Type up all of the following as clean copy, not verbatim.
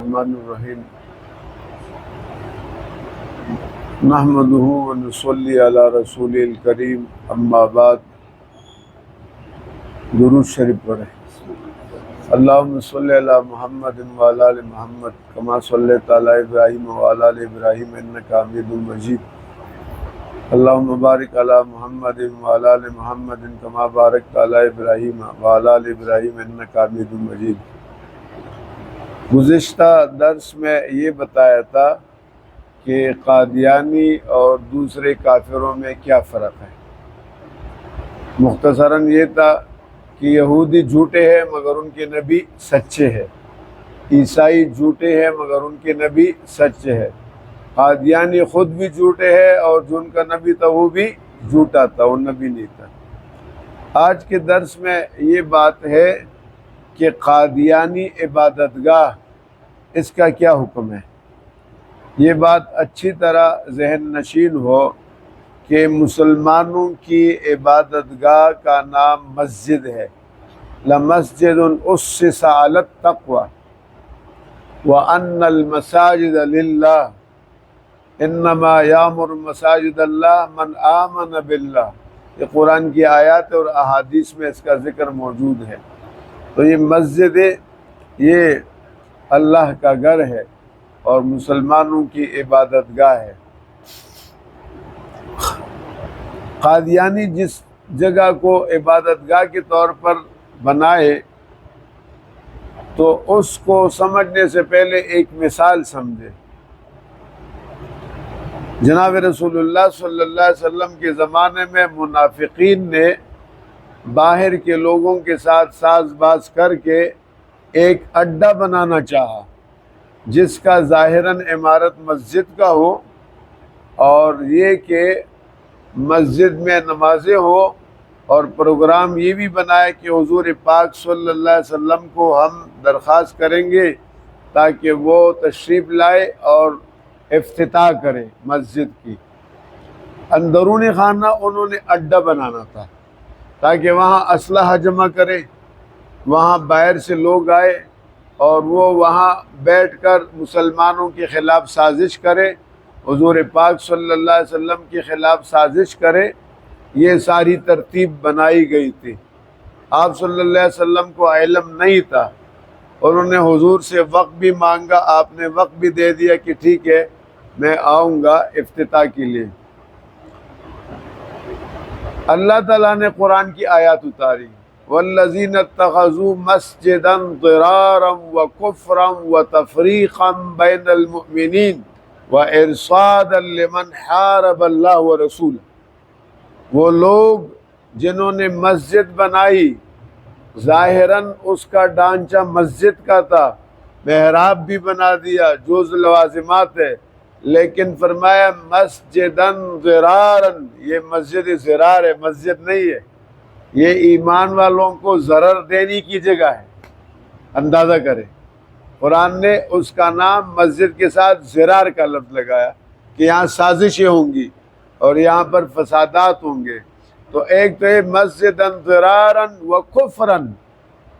الرحمن الرحیم نحمده ونصلی علی رسول الکریم اما بعد درود شریف پڑھیں۔ اللہم صلی علی محمد وعلی آل محمد کما صلیت علی ابراہیم وعلی آل ابراہیم انک حمید مجید۔ اللہم بارک علی محمد وعلی آل محمد کما بارکت علی ابراہیم وعلی آل ابراہیم انک حمید مجید۔ گزشتہ درس میں یہ بتایا تھا کہ قادیانی اور دوسرے کافروں میں کیا فرق ہے۔ مختصراً یہ تھا کہ یہودی جھوٹے ہیں مگر ان کے نبی سچے ہیں، عیسائی جھوٹے ہیں مگر ان کے نبی سچے ہیں، قادیانی خود بھی جھوٹے ہیں اور جو ان کا نبی تھا وہ بھی جھوٹا تھا، وہ نبی نہیں تھا۔ آج کے درس میں یہ بات ہے کہ قادیانی عبادت گاہ اس کا کیا حکم ہے۔ یہ بات اچھی طرح ذہن نشین ہو کہ مسلمانوں کی عبادت گاہ کا نام مسجد ہے۔ لمسجد اسس علی التقوی وان المساجد للہ انما یامر مساجد اللہ من آمن باللہ۔ یہ قرآن کی آیات اور احادیث میں اس کا ذکر موجود ہے۔ تو یہ مسجد یہ اللہ کا گھر ہے اور مسلمانوں کی عبادت گاہ ہے۔ قادیانی جس جگہ کو عبادت گاہ کے طور پر بنائے تو اس کو سمجھنے سے پہلے ایک مثال سمجھے۔ جناب رسول اللہ صلی اللہ علیہ وسلم کے زمانے میں منافقین نے باہر کے لوگوں کے ساتھ ساز باز کر کے ایک اڈا بنانا چاہا جس کا ظاہراً عمارت مسجد کا ہو، اور یہ کہ مسجد میں نمازیں ہو، اور پروگرام یہ بھی بنایا کہ حضور پاک صلی اللہ علیہ وسلم کو ہم درخواست کریں گے تاکہ وہ تشریف لائے اور افتتاح کرے مسجد کی۔ اندرون خانہ انہوں نے اڈا بنانا تھا تاکہ وہاں اسلحہ جمع کرے، وہاں باہر سے لوگ آئے اور وہ وہاں بیٹھ کر مسلمانوں کے خلاف سازش کرے، حضور پاک صلی اللہ علیہ وسلم کے خلاف سازش کرے۔ یہ ساری ترتیب بنائی گئی تھی۔ آپ صلی اللہ علیہ وسلم کو علم نہیں تھا، انہوں نے حضور سے وقت بھی مانگا، آپ نے وقت بھی دے دیا کہ ٹھیک ہے میں آؤں گا افتتاح کے لیے۔ اللہ تعالیٰ نے قرآن کی آیات اتاری، والذین اتخذوا مسجدا ضرارا وکفرا وتفریقا بین المؤمنین وارصادا لمن حارب اللہ ورسولہ۔ وہ لوگ جنہوں نے مسجد بنائی، ظاہراً اس کا ڈھانچہ مسجد کا تھا، محراب بھی بنا دیا جو لوازمات ہے، لیکن فرمایا مسجدا ضرارا، یہ مسجد ضرار ہے، مسجد نہیں ہے، یہ ایمان والوں کو ضرر دینے کی جگہ ہے۔ اندازہ کریں، قرآن نے اس کا نام مسجد کے ساتھ ضرار کا لفظ لگایا کہ یہاں سازشیں ہوں گی اور یہاں پر فسادات ہوں گے۔ تو ایک تو یہ مسجدا ضرارا وکفرا،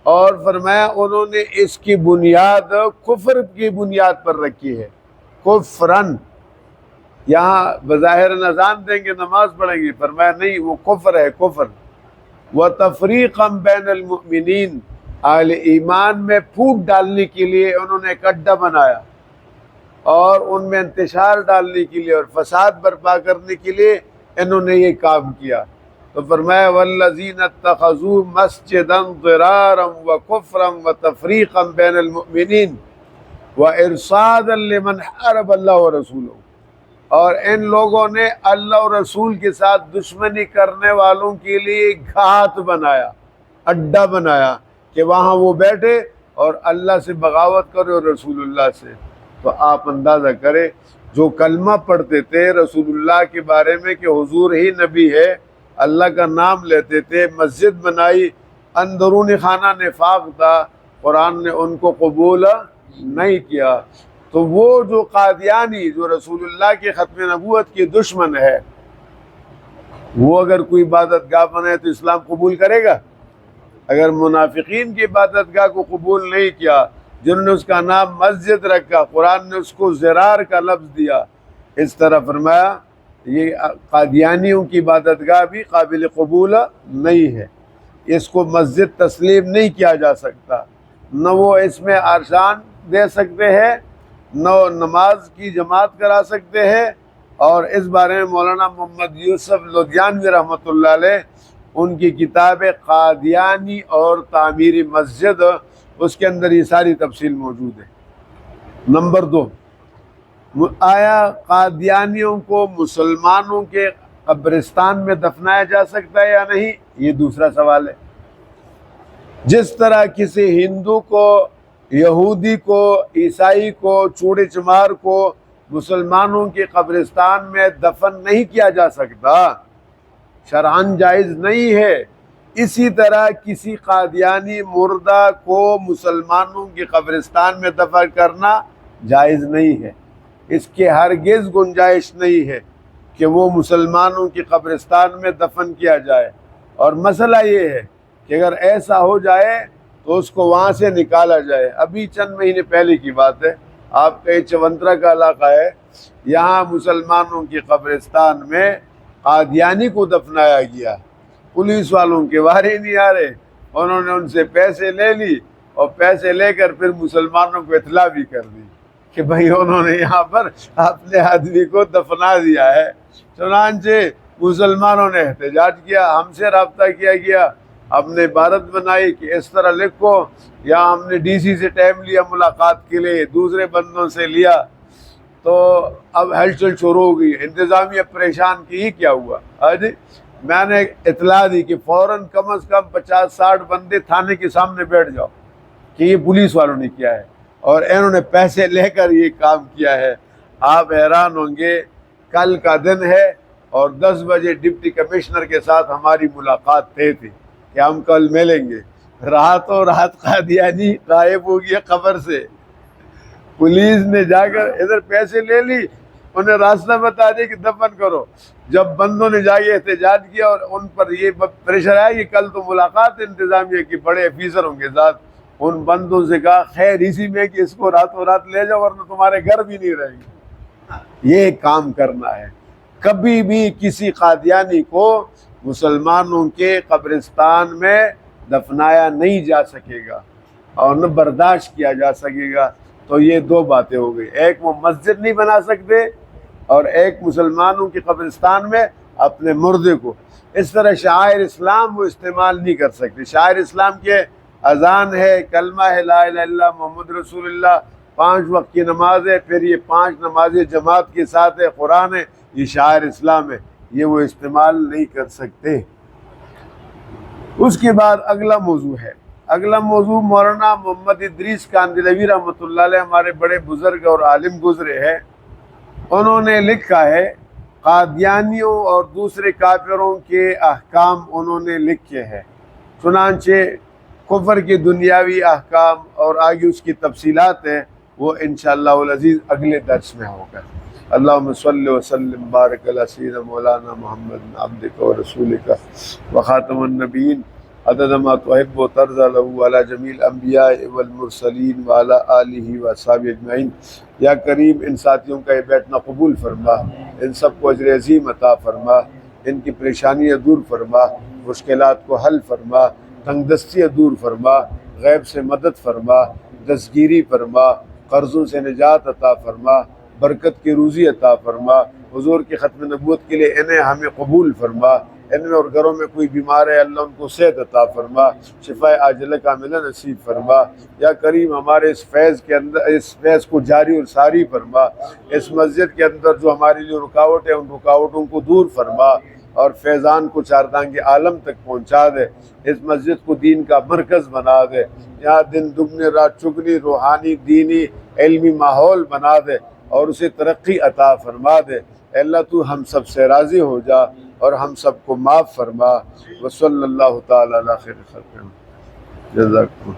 اور فرمایا انہوں نے اس کی بنیاد کفر کی بنیاد پر رکھی ہے۔ کفرن، یہاں بظاہر اذان دیں گے نماز پڑھیں گے، فرمایا نہیں، وہ کفر ہے، کفر۔ وتفریقا بین المؤمنین، اہل ایمان میں پھوٹ ڈالنے کے لیے انہوں نے ایک اڈا بنایا اور ان میں انتشار ڈالنے کے لیے اور فساد برپا کرنے کے لیے انہوں نے یہ کام کیا۔ تو فرمایا والذین اتخذوا مسجدا ضرارا وکفرا وتفریقا بین المؤمنین وارصادا لمن حارب اللہ ورسولہ، اور ان لوگوں نے اللہ اور رسول کے ساتھ دشمنی کرنے والوں کے لیے گھات بنایا، اڈا بنایا کہ وہاں وہ بیٹھے اور اللہ سے بغاوت کرے اور رسول اللہ سے۔ تو آپ اندازہ کریں، جو کلمہ پڑھتے تھے رسول اللہ کے بارے میں کہ حضور ہی نبی ہے، اللہ کا نام لیتے تھے، مسجد بنائی، اندرون خانہ نفاق تھا، قرآن نے ان کو قبول نہیں کیا۔ تو وہ جو قادیانی جو رسول اللہ کے ختم نبوت کی دشمن ہے، وہ اگر کوئی عبادت گاہ بنائے تو اسلام قبول کرے گا؟ اگر منافقین کی عبادت گاہ کو قبول نہیں کیا جنہوں نے اس کا نام مسجد رکھا، قرآن نے اس کو زرار کا لفظ دیا۔ اس طرح فرمایا یہ قادیانیوں کی عبادت گاہ بھی قابل قبول نہیں ہے، اس کو مسجد تسلیم نہیں کیا جا سکتا، نہ وہ اس میں ارشان دے سکتے ہیں، نہ نماز کی جماعت کرا سکتے ہیں۔ اور اس بارے میں مولانا محمد یوسف لدھیانوی رحمۃ اللہ علیہ ان کی کتاب قادیانی اور تعمیری مسجد، اس کے اندر یہ ساری تفصیل موجود ہے۔ نمبر 2، آیا قادیانیوں کو مسلمانوں کے قبرستان میں دفنایا جا سکتا ہے یا نہیں؟ یہ دوسرا سوال ہے۔ جس طرح کسی ہندو کو، یہودی کو، عیسائی کو، چوڑے چمار کو مسلمانوں کے قبرستان میں دفن نہیں کیا جا سکتا، شرعاً جائز نہیں ہے، اسی طرح کسی قادیانی مردہ کو مسلمانوں کے قبرستان میں دفن کرنا جائز نہیں ہے۔ اس کے ہرگز گنجائش نہیں ہے کہ وہ مسلمانوں کی قبرستان میں دفن کیا جائے۔ اور مسئلہ یہ ہے کہ اگر ایسا ہو جائے تو اس کو وہاں سے نکالا جائے۔ ابھی چند مہینے پہلے کی بات ہے، آپ کا یہ چونترا کا علاقہ ہے، یہاں مسلمانوں کی قبرستان میں قادیانی کو دفنایا گیا، پولیس والوں کے وارے نہیں آ رہے، انہوں نے ان سے پیسے لے لی اور پیسے لے کر پھر مسلمانوں کو اطلاع بھی کر دی کہ بھائی انہوں نے یہاں پر اپنے آدمی کو دفنا دیا ہے۔ چنانچہ مسلمانوں نے احتجاج کیا، ہم سے رابطہ کیا گیا، ہم نے عبارت بنائی کہ اس طرح لکھو، یا ہم نے ڈی سی سے ٹائم لیا ملاقات کے لیے، دوسرے بندوں سے لیا، تو اب ہلچل شروع ہو گئی، انتظامیہ پریشان کی ہی کیا ہوا۔ آج میں نے اطلاع دی کہ فوراً کم از کم 50-60 بندے تھانے کے سامنے بیٹھ جاؤ کہ یہ پولیس والوں نے کیا ہے اور انہوں نے پیسے لے کر یہ کام کیا ہے۔ آپ حیران ہوں گے، کل کا دن ہے اور 10 بجے ڈپٹی کمشنر کے ساتھ ہماری ملاقات طے تھی کہ ہم کل ملیں گے۔ راتوں رات قادیانی غائب ہو گیا قبر سے، پولیس نے جا کر ادھر پیسے لے لی، انہیں راستہ بتا دیا کہ دفن کرو۔ جب بندوں نے جا کے احتجاج کیا اور ان پر یہ پریشر آیا کہ کل تو ملاقات انتظامیہ کی بڑے افیسروں کے ساتھ، ان بندوں سے کہا خیر اسی میں کہ اس کو راتوں رات لے جاؤ ورنہ تمہارے گھر بھی نہیں رہیں گے۔ یہ کام کرنا ہے۔ کبھی بھی کسی قادیانی کو مسلمانوں کے قبرستان میں دفنایا نہیں جا سکے گا اور نہ برداشت کیا جا سکے گا۔ تو یہ 2 باتیں ہو گئی، ایک وہ مسجد نہیں بنا سکتے اور ایک مسلمانوں کے قبرستان میں اپنے مردے کو۔ اس طرح شعائر اسلام وہ استعمال نہیں کر سکتے۔ شعائر اسلام کے اذان ہے، کلمہ ہے لا الہ الا اللہ محمد رسول اللہ، 5 وقت کی نماز ہے، پھر یہ 5 نمازیں جماعت کے ساتھ ہے، قرآن ہے، یہ شاعر اسلام ہے، یہ وہ استعمال نہیں کر سکتے۔ اس کے بعد اگلا موضوع ہے، اگلا موضوع مولانا محمد ادریس کاندھلوی رحمۃ اللہ علیہ، ہمارے بڑے بزرگ اور عالم گزرے ہیں، انہوں نے لکھا ہے قادیانیوں اور دوسرے کافروں کے احکام انہوں نے لکھے ہیں، چنانچہ کفر کے دنیاوی احکام اور آگے اس کی تفصیلات ہیں، وہ انشاءاللہ العزیز اگلے درس میں ہوگا۔ اللہم صلی وسلم بارک علی سیدنا مولانا محمد عبدک و رسولک وخاتم النبیین عدد ما تحب و ترضى له على جمیع الانبیاء والمرسلین وعلى آلہ واصحابہ اجمعین۔ یا کریم ان ساتھیوں کا یہ بیٹھنا قبول فرما، ان سب کو اجر عظیم عطا فرما، ان کی پریشانیاں دور فرما، مشکلات کو حل فرما، تنگ دستیاں دور فرما، غیب سے مدد فرما، دستگیری فرما، قرضوں سے نجات عطا فرما، برکت کی روزی عطا فرما، حضور کی ختم نبوت کے لیے انہیں ہمیں قبول فرما، ان میں اور گھروں میں کوئی بیمار ہے اللہ ان کو صحت عطا فرما، شفاء عاجلہ کاملہ نصیب فرما۔ یا کریم ہمارے اس فیض کے اندر، اس فیض کو جاری اور ساری فرما، اس مسجد کے اندر جو ہمارے لیے رکاوٹ ہے ان رکاوٹوں کو دور فرما اور فیضان کو چاردانگ عالم تک پہنچا دے، اس مسجد کو دین کا مرکز بنا دے، یہاں دن دگنی رات چگنی روحانی دینی علمی ماحول بنا دے اور اسے ترقی عطا فرما دے۔ اے اللہ تو ہم سب سے راضی ہو جا اور ہم سب کو معاف فرما۔ وصلی اللہ تعالی علی خیر خلق۔ جزاکم۔